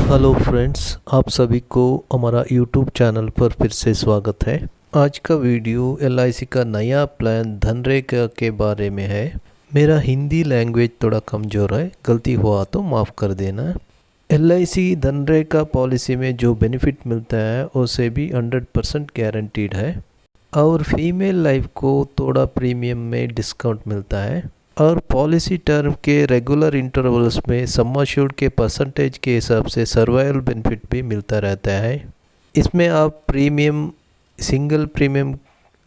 Hello friends, आप सभी को हमारा यूट्यूब चैनल पर फिर से स्वागत है। आज का वीडियो LIC का नया प्लान धनरेगा के बारे में है। मेरा हिंदी लैंग्वेज थोड़ा कमज़ोर है, गलती हुआ तो माफ़ कर देना। LIC धनरेगा पॉलिसी में जो बेनिफिट मिलता है उसे भी 100% गारंटीड है और फीमेल लाइफ को थोड़ा प्रीमियम में डिस्काउंट मिलता है और पॉलिसी टर्म के रेगुलर इंटरवल्स में सम एश्योर्ड के परसेंटेज के हिसाब से सर्वाइवल बेनिफिट भी मिलता रहता है। इसमें आप प्रीमियम, सिंगल प्रीमियम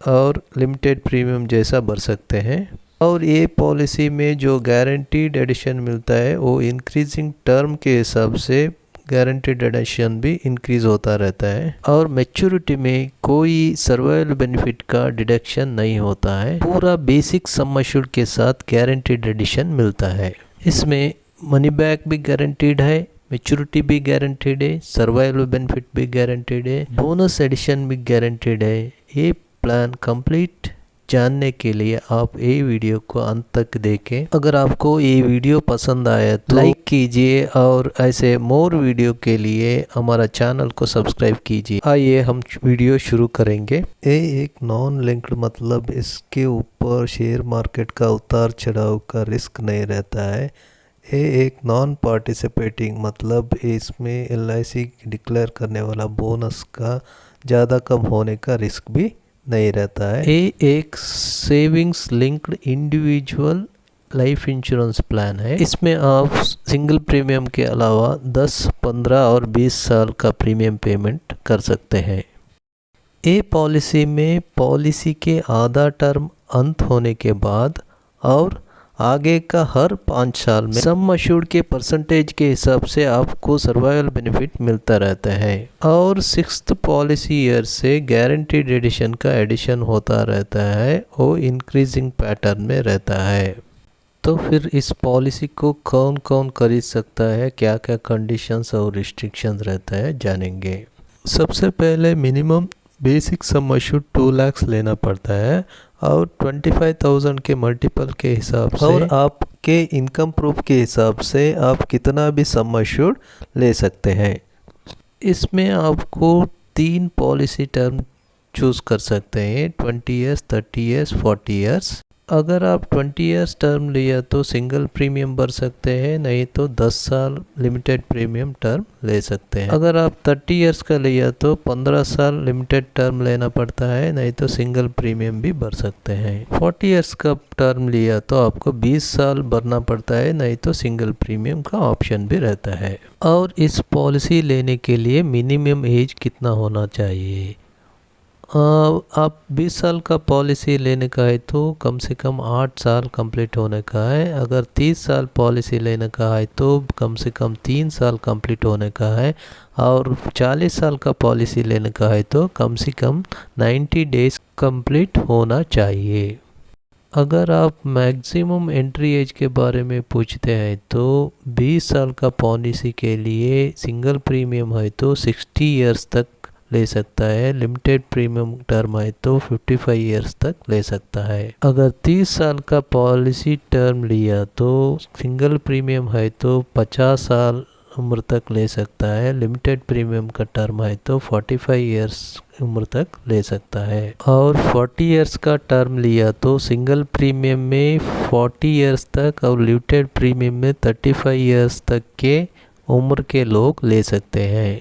और लिमिटेड प्रीमियम जैसा भर सकते हैं और ये पॉलिसी में जो गारंटीड एडिशन मिलता है वो इंक्रीजिंग टर्म के हिसाब से गारंटीड एडिशन भी इंक्रीज होता रहता है और मैच्योरिटी में कोई सर्वाइवल बेनिफिट का डिडक्शन नहीं होता है। पूरा बेसिक सम एश्योर्ड के साथ गारंटीड एडिशन मिलता है। इसमें मनी बैक भी गारंटीड है, मैच्योरिटी भी गारंटीड है, सर्वाइवल बेनिफिट भी गारंटीड है, बोनस एडिशन भी गारंटीड है। ये प्लान कंप्लीट जानने के लिए आप ये वीडियो को अंत तक देखें। अगर आपको ये वीडियो पसंद आया तो लाइक कीजिए और ऐसे मोर वीडियो के लिए हमारा चैनल को सब्सक्राइब कीजिए। आइए हम वीडियो शुरू करेंगे। ये एक नॉन लिंक्ड मतलब इसके ऊपर शेयर मार्केट का उतार चढ़ाव का रिस्क नहीं रहता है। ये एक नॉन पार्टिसिपेटिंग मतलब इसमें LIC डिक्लेयर करने वाला बोनस का ज़्यादा कम होने का रिस्क भी नहीं रहता है। ये एक savings linked individual life insurance plan है। इसमें आप सिंगल प्रीमियम के अलावा 10, 15 और 20 साल का प्रीमियम पेमेंट कर सकते हैं। ये पॉलिसी में पॉलिसी के आधा टर्म अंत होने के बाद और आगे का हर 5 साल में सम एश्योर्ड के परसेंटेज के हिसाब से आपको सर्वाइवल बेनिफिट मिलता रहता है और 6th पॉलिसी ईयर से गारंटीड एडिशन का एडिशन होता रहता है, वो इंक्रीजिंग पैटर्न में रहता है। तो फिर इस पॉलिसी को कौन कौन खरीद सकता है, क्या क्या कंडीशंस और रिस्ट्रिक्शंस रहता है, जानेंगे। सबसे पहले minimum basic sum assured 2 lakh लेना पड़ता है और 25,000 के मल्टीपल के हिसाब से और आपके इनकम प्रूफ के हिसाब से आप कितना भी सम एश्योर्ड ले सकते हैं। इसमें आपको 3 पॉलिसी टर्म चूज़ कर सकते हैं, 20 ईयर्स, 30 ईयर्स, 40 ईयर्स। अगर आप 20 ईयर्स टर्म लिया तो सिंगल प्रीमियम भर सकते हैं, नहीं तो 10 साल लिमिटेड प्रीमियम टर्म ले सकते हैं। अगर आप 30 ईयर्स का लिया तो 15 साल लिमिटेड टर्म लेना पड़ता है, नहीं तो सिंगल प्रीमियम भी भर सकते हैं। 40 ईयर्स का टर्म लिया तो आपको 20 साल भरना पड़ता है, नहीं तो सिंगल प्रीमियम का ऑप्शन भी रहता है। और इस पॉलिसी लेने के लिए मिनिमम एज कितना होना चाहिए? आप 20 साल का पॉलिसी लेने का है तो कम से कम 8 साल कंप्लीट होने का है। अगर 30 साल पॉलिसी लेने का है तो कम से कम 3 साल कंप्लीट होने का है और 40 साल का पॉलिसी लेने का है तो कम से कम 90 डेज कंप्लीट होना चाहिए। अगर आप मैक्सिमम एंट्री एज के बारे में पूछते हैं तो 20 साल का पॉलिसी के लिए सिंगल प्रीमियम है तो 60 ईयर्स तक ले सकता है, लिमिटेड प्रीमियम टर्म है तो 55 ईयर्स तक ले सकता है। अगर 30 साल का पॉलिसी टर्म लिया तो सिंगल प्रीमियम है तो 50 साल उम्र तक ले सकता है, लिमिटेड प्रीमियम का टर्म है तो 45 ईयर्स उम्र तक ले सकता है। और 40 ईयर्स का टर्म लिया तो सिंगल प्रीमियम में 40 ईयर्स तक और लिमिटेड प्रीमियम में 35 ईयर्स तक के उम्र के लोग ले सकते हैं।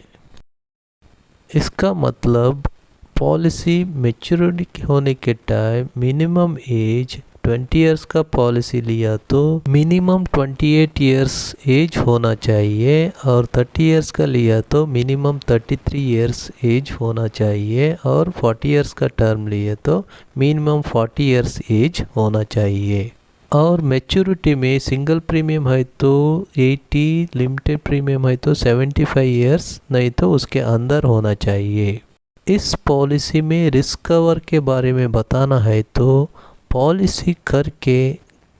इसका मतलब पॉलिसी मैच्योरिटी होने के टाइम मिनिमम एज 20 ईयर्स का पॉलिसी लिया तो मिनिमम 28 ईयर्स एज होना चाहिए और 30 ईयर्स का लिया तो मिनिमम 33 ईयर्स एज होना चाहिए और 40 ईयर्स का टर्म लिए तो मिनिमम 40 ईयर्स एज होना चाहिए। और मैच्योरिटी में सिंगल प्रीमियम है तो 80, लिमिटेड प्रीमियम है तो 75 ईयर्स, नहीं तो उसके अंदर होना चाहिए। इस पॉलिसी में रिस्क कवर के बारे में बताना है तो पॉलिसी करके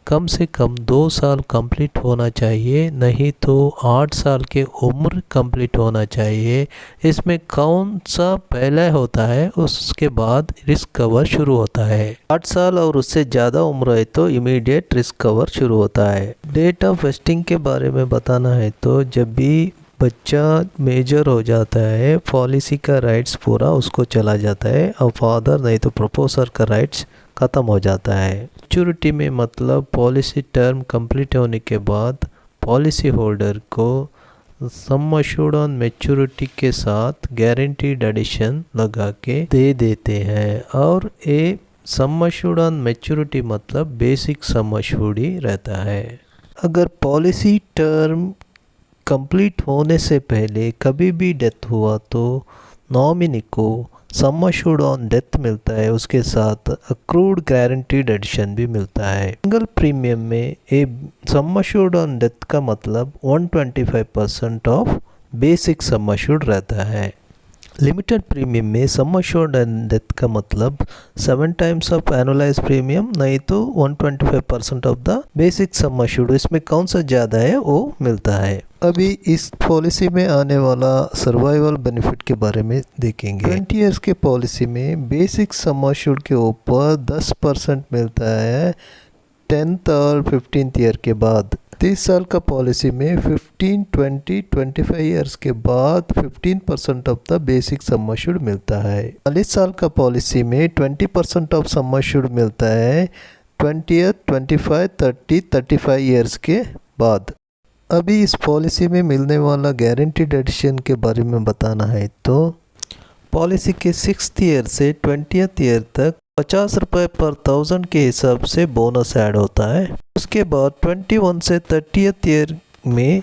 कम से कम 2 साल कंप्लीट होना चाहिए, नहीं तो 8 साल के उम्र कंप्लीट होना चाहिए। इसमें कौन सा पहले होता है उसके बाद रिस्क कवर शुरू होता है। 8 साल और उससे ज़्यादा उम्र है तो इमीडिएट रिस्क कवर शुरू होता है। डेट ऑफ वेस्टिंग के बारे में बताना है तो जब भी बच्चा मेजर हो जाता है, पॉलिसी का राइट्स पूरा उसको चला जाता है और फादर नहीं तो प्रोपोसर का राइट्स ख़त्म हो जाता है। मैच्योरिटी में मतलब पॉलिसी टर्म कंप्लीट होने के बाद पॉलिसी होल्डर को सम अश्योर्ड ऑन मैच्योरिटी के साथ गारंटीड एडिशन लगा के दे देते हैं। और ये सम अश्योर्ड ऑन मैच्योरिटी मतलब बेसिक सम अश्योर्ड ही रहता है। अगर पॉलिसी टर्म कंप्लीट होने से पहले कभी भी डेथ हुआ तो नॉमिनी को सम अश्योर्ड ऑन डेथ मिलता है, उसके साथ अक्रूड गारंटीड एडिशन भी मिलता है। सिंगल प्रीमियम में ए सम अश्योर्ड ऑन डेथ का मतलब 125% ऑफ बेसिक सम अश्योर्ड रहता है। लिमिटेड प्रीमियम में सम अश्योर्ड ऑन डेथ का मतलब 7 टाइम्स ऑफ एनुअलाइज प्रीमियम नहीं तो 125% of the basic sum assured, इसमें कौन सा ज़्यादा है वो मिलता है। अभी इस पॉलिसी में आने वाला सर्वाइवल बेनिफिट के बारे में देखेंगे। 20 ईयर्स के पॉलिसी में बेसिक सम अश्योर्ड के ऊपर 10% मिलता है 10th और 15th ईयर के बाद। 30 साल का पॉलिसी में 15, 20, 25 ईयर्स के बाद 15% of the basic sum assured मिलता है। 40 साल का पॉलिसी में 20% ऑफ सम अश्योर्ड मिलता है 20th, 25, 30, 35 ईयर्स के बाद। अभी इस पॉलिसी में मिलने वाला गारंटीड एडिशन के बारे में बताना है तो पॉलिसी के 6th ईयर से 20th ईयर तक 50 रुपये पर 1000 के हिसाब से बोनस ऐड होता है। उसके बाद 21 से 30th ईयर में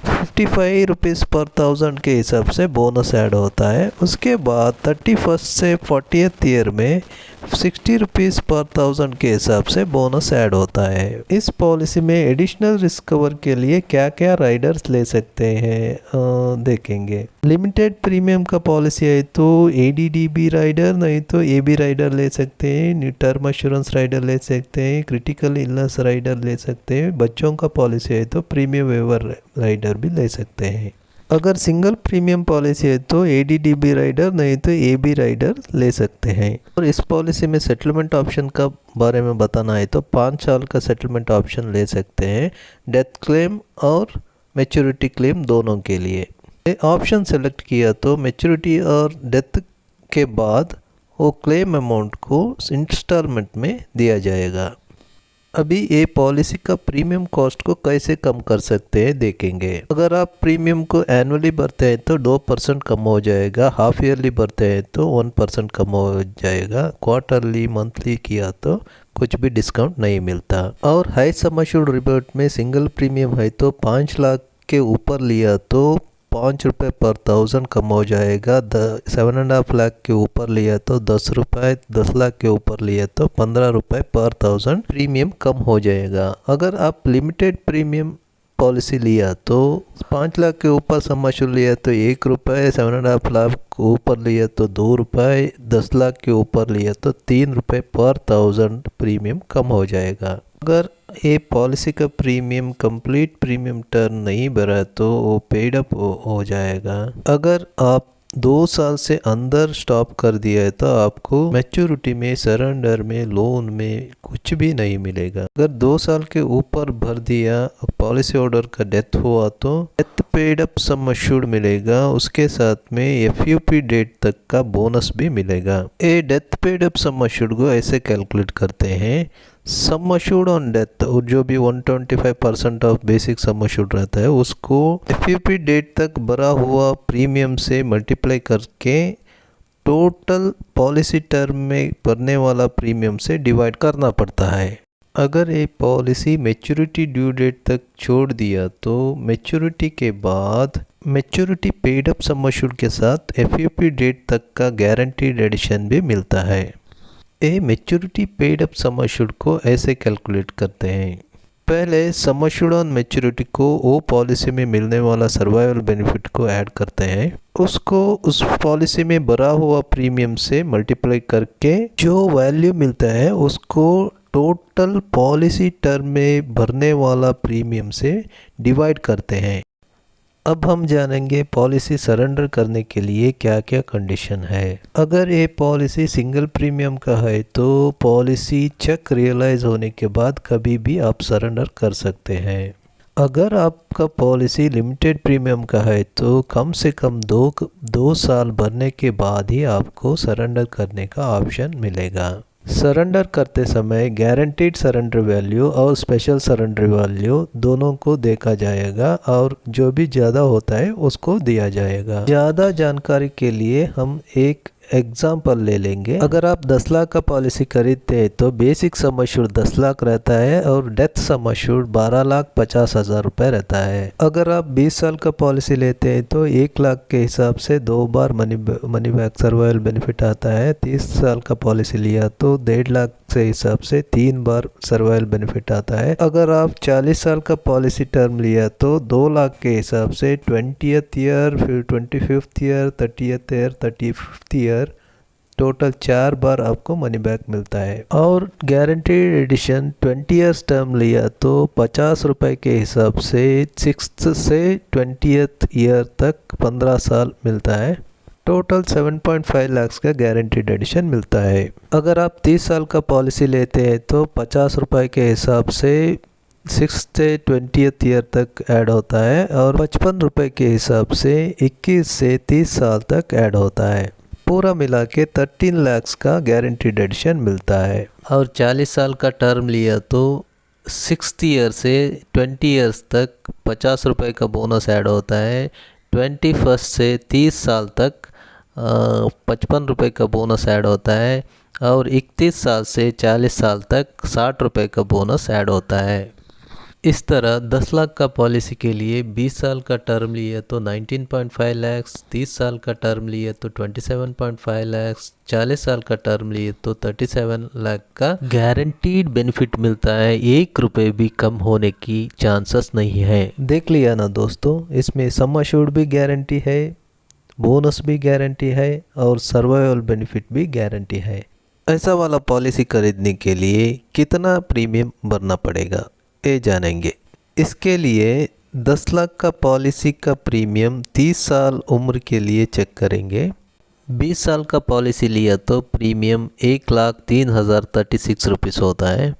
55 रुपीज़ पर 1000 के हिसाब से बोनस ऐड होता है। उसके बाद 31st से 40th ईयर में 60 रुपीज़ पर 1000 के हिसाब से बोनस ऐड होता है। इस पॉलिसी में एडिशनल रिस्क कवर के लिए क्या क्या राइडर्स ले सकते हैं देखेंगे। लिमिटेड प्रीमियम का पॉलिसी है तो ADDB राइडर नहीं तो AB राइडर ले सकते हैं, टर्म एश्योरेंस राइडर ले सकते हैं, क्रिटिकल इलनेस राइडर ले सकते हैं। बच्चों का पॉलिसी है तो प्रीमियम वेवर राइडर भी ले सकते हैं। अगर सिंगल प्रीमियम पॉलिसी है तो ADDB राइडर नहीं तो AB राइडर ले सकते हैं। और इस पॉलिसी में सेटलमेंट ऑप्शन का बारे में बताना है तो 5 साल का सेटलमेंट ऑप्शन ले सकते हैं, डेथ क्लेम और मैच्योरिटी क्लेम दोनों के लिए। ऑप्शन सेलेक्ट किया तो मैच्योरिटी और डेथ के बाद वो क्लेम अमाउंट को इंस्टॉलमेंट में दिया जाएगा। अभी ये पॉलिसी का प्रीमियम कॉस्ट को कैसे कम कर सकते हैं देखेंगे। अगर आप प्रीमियम को एनुअली भरते हैं तो 2% कम हो जाएगा, हाफ ईयरली भरते हैं तो 1% कम हो जाएगा, क्वार्टरली मंथली किया तो कुछ भी डिस्काउंट नहीं मिलता। और हाई सम अश्योर्ड रिबेट में सिंगल प्रीमियम है तो 5 लाख के ऊपर लिया तो 5 रुपये पर 1000 कम हो जाएगा, 7.5 लाख के ऊपर लिया तो 10 रुपये, 10 लाख के ऊपर लिया तो 15 रुपये पर 1000 प्रीमियम कम हो जाएगा। अगर आप लिमिटेड प्रीमियम पॉलिसी लिया तो 5 लाख के ऊपर सम अश्योर्ड लिया तो 1 रुपये, 7.5 लाख के ऊपर लिया तो 2 रुपये, 10 लाख के ऊपर लिया तो 3 रुपये पर 1000 प्रीमियम कम हो जाएगा। अगर ये पॉलिसी का प्रीमियम कंप्लीट प्रीमियम टर्म नहीं भरा तो वो पेड अप हो जाएगा। अगर आप 2 साल से अंदर स्टॉप कर दिया है तो आपको मैच्योरिटी में, सरेंडर में, लोन में कुछ भी नहीं मिलेगा। अगर 2 साल के ऊपर भर दिया, पॉलिसी होल्डर का डेथ हुआ तो death paid up sum assured मिलेगा, उसके साथ में FUP डेट तक का बोनस भी मिलेगा। ये death paid up sum assured को ऐसे कैलकुलेट करते हैं, सम अश्योर्ड ऑन डेथ और जो भी 125% ऑफ बेसिक सम अश्योर्ड रहता है उसको FUP डेट तक भरा हुआ प्रीमियम से मल्टीप्लाई करके टोटल पॉलिसी टर्म में भरने वाला प्रीमियम से डिवाइड करना पड़ता है। अगर ये पॉलिसी मैच्योरिटी ड्यू डेट तक छोड़ दिया तो मैच्योरिटी के बाद maturity paid up sum assured के साथ FUP डेट तक का गारंटीड एडिशन भी मिलता है। ये maturity paid up sum assured को ऐसे कैलकुलेट करते हैं। पहले सम अश्योर्ड ऑन मैच्योरिटी को वो पॉलिसी में मिलने वाला सर्वाइवल बेनिफिट को ऐड करते हैं, उसको उस पॉलिसी में भरा हुआ प्रीमियम से मल्टीप्लाई करके जो वैल्यू मिलता है उसको टोटल पॉलिसी टर्म में भरने वाला प्रीमियम से डिवाइड करते हैं। अब हम जानेंगे पॉलिसी सरेंडर करने के लिए क्या क्या कंडीशन है। अगर ये पॉलिसी सिंगल प्रीमियम का है तो पॉलिसी चेक रियलाइज होने के बाद कभी भी आप सरेंडर कर सकते हैं। अगर आपका पॉलिसी लिमिटेड प्रीमियम का है तो कम से कम दो साल भरने के बाद ही आपको सरेंडर करने का ऑप्शन मिलेगा। सरेंडर करते समय गारंटीड सरेंडर वैल्यू और स्पेशल सरेंडर वैल्यू दोनों को देखा जाएगा और जो भी ज़्यादा होता है उसको दिया जाएगा। ज़्यादा जानकारी के लिए हम एक एग्जाम्पल ले लेंगे। अगर आप 10 लाख का पॉलिसी खरीदते हैं तो बेसिक सम एश्योर्ड 10 लाख रहता है और डेथ सम एश्योर्ड 12,50,000 रुपये रहता है। अगर आप 20 साल का पॉलिसी लेते हैं तो 1 लाख के हिसाब से 2 बार मनी बैक सर्वाइवल बेनिफिट आता है। 30 साल का पॉलिसी लिया तो 1.5 लाख से हिसाब से 3 बार सर्वाइवल बेनिफिट आता है। अगर आप 40 साल का पॉलिसी टर्म लिया तो 2 लाख के हिसाब से 20th ईयर, फिर 25th year, 30th year, 35th year, total 4 बार आपको मनी बैक मिलता है। और गारंटीड एडिशन 20 ईयर्स टर्म लिया तो 50 रुपये के हिसाब से 6th से 20th ईयर तक 15 साल मिलता है। टोटल 7.5 लाख का गारंटीड एडिशन मिलता है। अगर आप 30 साल का पॉलिसी लेते हैं तो 50 रुपये के हिसाब से 6th से 20th ईयर तक ऐड होता है और 55 रुपये के हिसाब से 21 से 30 साल तक ऐड होता है। पूरा मिला के 13 लाख का गारंटीड एडिशन मिलता है। और 40 साल का टर्म लिया तो 6th ईयर से 20 ईयर्स तक 50 रुपये का बोनस ऐड होता है। 21 से 30 साल तक 55 रुपये का बोनस ऐड होता है और 31 साल से 40 साल तक 60 रुपये का बोनस ऐड होता है। इस तरह 10 लाख का पॉलिसी के लिए 20 साल का टर्म लिए तो 19.5 लाख, 30 साल का टर्म लिए तो 27.5 लाख, 40 साल का टर्म लिए तो 37 लाख का गारंटीड बेनिफिट मिलता है। 1 रुपये भी कम होने की चांसेस नहीं है। देख लिया ना दोस्तों, इसमें सम एश्योर्ड भी गारंटी है, बोनस भी गारंटी है और सर्वाइवल बेनिफिट भी गारंटी है। ऐसा वाला पॉलिसी खरीदने के लिए कितना प्रीमियम भरना पड़ेगा ये जानेंगे। इसके लिए 10 लाख का पॉलिसी का प्रीमियम 30 साल उम्र के लिए चेक करेंगे। 20 साल का पॉलिसी लिया तो प्रीमियम 1,03,036 रुपीज़ होता है।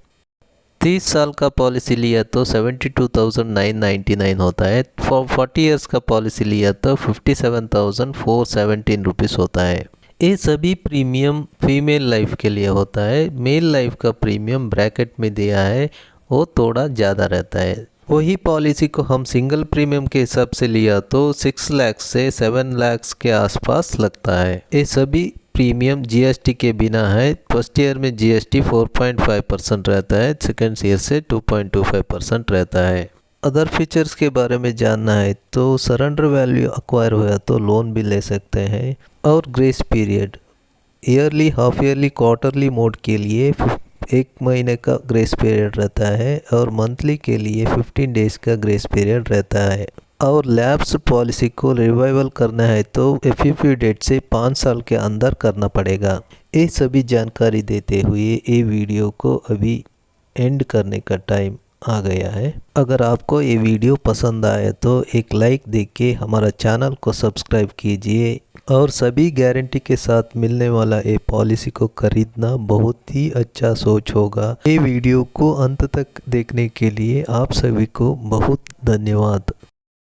30 साल का पॉलिसी लिया तो 72,999 होता है। 40 ईयर्स का पॉलिसी लिया तो 57,417 रुपीज़ होता है। ये सभी प्रीमियम फीमेल लाइफ के लिए होता है। मेल लाइफ का प्रीमियम ब्रैकेट में दिया है, वो थोड़ा ज़्यादा रहता है। वही पॉलिसी को हम सिंगल प्रीमियम के हिसाब से लिया तो 6 लाख से 7 लाख के आसपास लगता है। ये सभी प्रीमियम जीएसटी के बिना है। फर्स्ट ईयर में जीएसटी 4.5% रहता है, सेकेंड ईयर से 2.25% रहता है। अदर फीचर्स के बारे में जानना है तो सरेंडर वैल्यू एक्वायर हुआ तो लोन भी ले सकते हैं। और grace period yearly, half yearly, quarterly mode के लिए 1 महीने का ग्रेस पीरियड रहता है और मंथली के लिए 15 डेज का ग्रेस पीरियड रहता है। और लैप्स पॉलिसी को रिवाइवल करना है तो एफईपी डेट से 5 साल के अंदर करना पड़ेगा। ये सभी जानकारी देते हुए ये वीडियो को अभी एंड करने का टाइम आ गया है। अगर आपको ये वीडियो पसंद आए तो एक लाइक देके हमारा चैनल को सब्सक्राइब कीजिए और सभी गारंटी के साथ मिलने वाला ये पॉलिसी को खरीदना बहुत ही अच्छा सोच होगा। ये वीडियो को अंत तक देखने के लिए आप सभी को बहुत धन्यवाद।